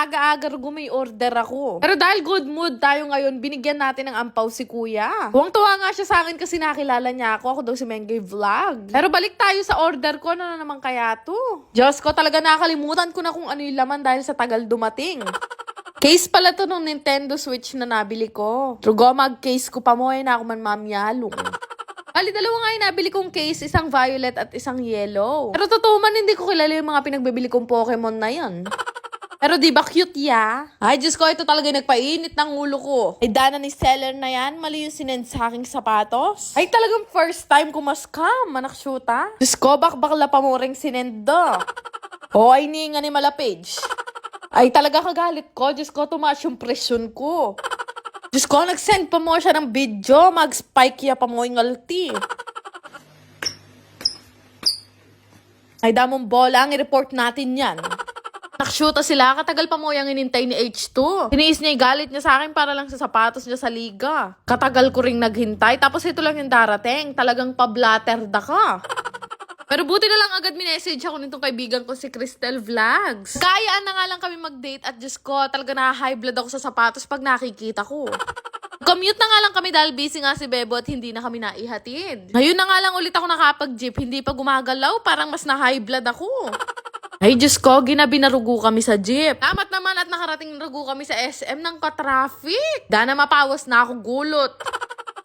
maaga-aga may order ako. Pero dahil good mood tayo ngayon, binigyan natin ng ampaw si kuya. Huwang-tuwa nga siya sa akin kasi nakilala niya ako. Ako daw si Mengay Vlog. Pero balik tayo sa order ko. Ano na naman kaya to? Diyos ko, talaga nakalimutan ko na kung ano yung laman dahil sa tagal dumating. Case pala to nung Nintendo Switch na nabili ko. Trugo, mag-case ko pa mo na ako man mamyalong. Bali, dalawa nga yung nabili kong case, isang violet at isang yellow. Pero totoo man, hindi ko kilala yung mga pinagbibili kong Pokemon na yan. Pero di ba cute ya? Ay, Diyos ko, ito talaga yung nagpainit ng ulo ko. Ay, dana ni seller na yan, mali yung sinend sa aking sapatos. Ay, talagang first time ko ma-scam, anak shoota. Diyos ko, bakla pa mo ring sinend do. O, ay ni nga ni Malapage. Ay, talaga kagalit ko. Diyos ko, tumaas yung presyon ko. Diyos ko, nag-send pa mo siya ng video. Mag-spike ya pa mo yung alti. Ay, damong bola. Ang i-report natin yan. Nakshuta sila. Katagal pa mo yung inintay ni H2. Tiniis niya yung galit niya sa akin para lang sa sapatos niya sa liga. Katagal ko ring naghintay. Tapos ito lang yung darating. Talagang pablatterda ka. Pero buti na lang agad minessage ako nitong kaibigan ko si Cristel Vlogs. Kayaan na nga lang kami mag-date at Diyos ko, talaga na-high blood ako sa sapatos pag nakikita ko. Commute na nga lang kami dahil busy nga si Bebo at hindi na kami naihatid. Ngayon na nga lang ulit ako nakapag-jeep, hindi pa gumagalaw, parang mas na-high blood ako. Ay Diyos ko, ginabi na rugo kami sa jeep. Tamat naman at nakarating na rugo kami sa SM ng ka-traffic. Dana mapawas na ako gulot.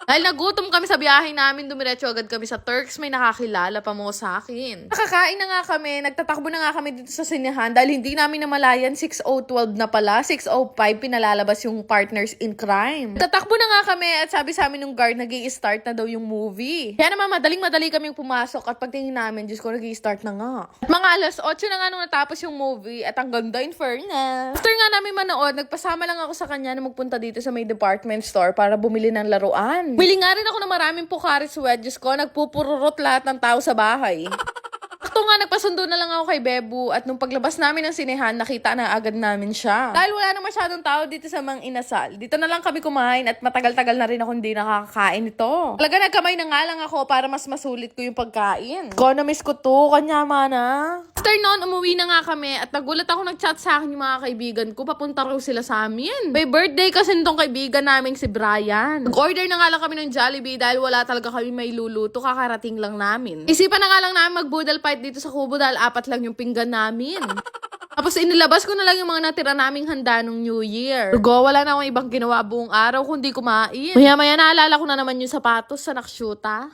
Dahil nagutom kami sa biyahe namin, dumiretso agad kami sa Turks, may nakakilala pa mo sa akin. Nakakain na nga kami, nagtatakbo na nga kami dito sa sinehan dahil hindi namin namalayan 6012 na pala, 6:05 pinalalabas yung Partners in Crime. Tatakbo na nga kami at sabi sa amin ng guard, nag-i-start na daw yung movie. Kaya naman madaling-madali kaming pumasok at pagtingin namin, Diyos ko, nag-i-start na nga. At mga alas 8 na nga nung natapos yung movie at ang ganda in fairness. After nga namin manood, nagpasama lang ako sa kanya na magpunta dito sa may department store para bumili ng laruan. Bili nga rin ako ng maraming Pocari Sweat. Ko, nagpupururot lahat ng tao sa bahay. Akto nga, nagpasundo na lang ako kay Bebu at nung paglabas namin ng sinehan, nakita na agad namin siya. Dahil wala na masyadong tao dito sa Mang Inasal, dito na lang kami kumain at matagal-tagal na rin ako hindi nakakain ito. Talaga nagkamay na nga lang ako para mas masulit ko yung pagkain. Ko, na-miss ko to, kanya mana. After noon, umuwi na nga kami at nagulat ako nag-chat sa akin yung mga kaibigan ko. Papunta raw sila sa amin. May birthday kasi nitong kaibigan namin si Brian. Nag-order na nga lang kami ng Jollibee dahil wala talaga kami may luluto. Kakarating lang namin. Isipan na nga lang namin mag-boodle fight dito sa Kubo dahil 4 lang yung pinggan namin. Tapos inilabas ko na lang yung mga natira naming handa nung New Year. Rugo, wala na akong ibang ginawa buong araw kundi kumain. Maya-maya naalala ko na naman yung sapatos sa nakshuta.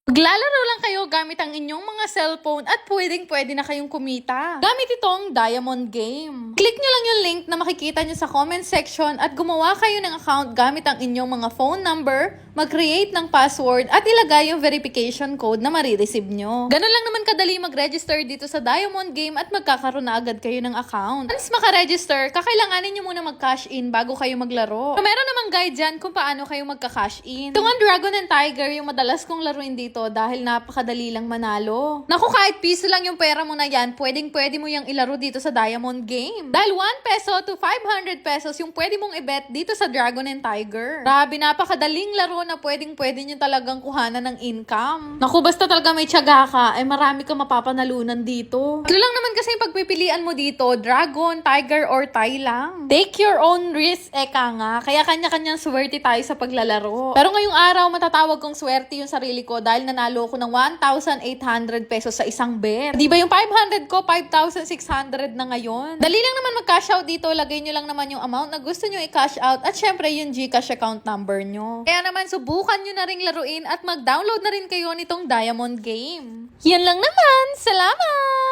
Maglalaro lang kayo gamit ang inyong mga cellphone at pwede na kayong kumita. Gamit itong Diamond Game. Click nyo lang yung link na makikita nyo sa comment section at gumawa kayo ng account gamit ang inyong mga phone number, mag-create ng password at ilagay yung verification code na marireceive nyo. Ganun lang naman kadali mag-register dito sa Diamond Game at magkakaroon na agad kayo ng account. Once maka-register, kakailanganin nyo muna mag-cash in bago kayo maglaro. So, meron namang guide dyan kung paano kayo magka-cash in. Itong ang Dragon and Tiger yung madalas kong laruin dito dahil napakadali lang manalo. Naku, kahit piso lang yung pera mo na yan, pwede mo yung ilaro dito sa Diamond Game. Dahil 1 peso to 500 pesos yung pwede mong i-bet dito sa Dragon and Tiger. Grabe, napakadaling laro na pwede nyo talagang kuhanan ng income. Naku, basta talaga may tiyaga ka, ay marami ka mapapanalunan dito. Ito lang naman kasi yung pagpipilian mo dito, Dragon, Tiger, or Tai lang. Take your own risk, eka nga. Kaya kanya-kanyang swerte tayo sa paglalaro. Pero ngayong araw, matatawag kong swerte yung sarili ko dahil nanalo ko ng 1,800 pesos sa isang bet. Di ba yung 500 ko, 5,600 na ngayon? Dali lang naman mag-cash out dito. Lagay nyo lang naman yung amount na gusto nyo i-cash out at syempre yung GCash account number nyo. Kaya naman subukan nyo na ring laruin at mag-download na rin kayo nitong Diamond Game. Yan lang naman. Salamat!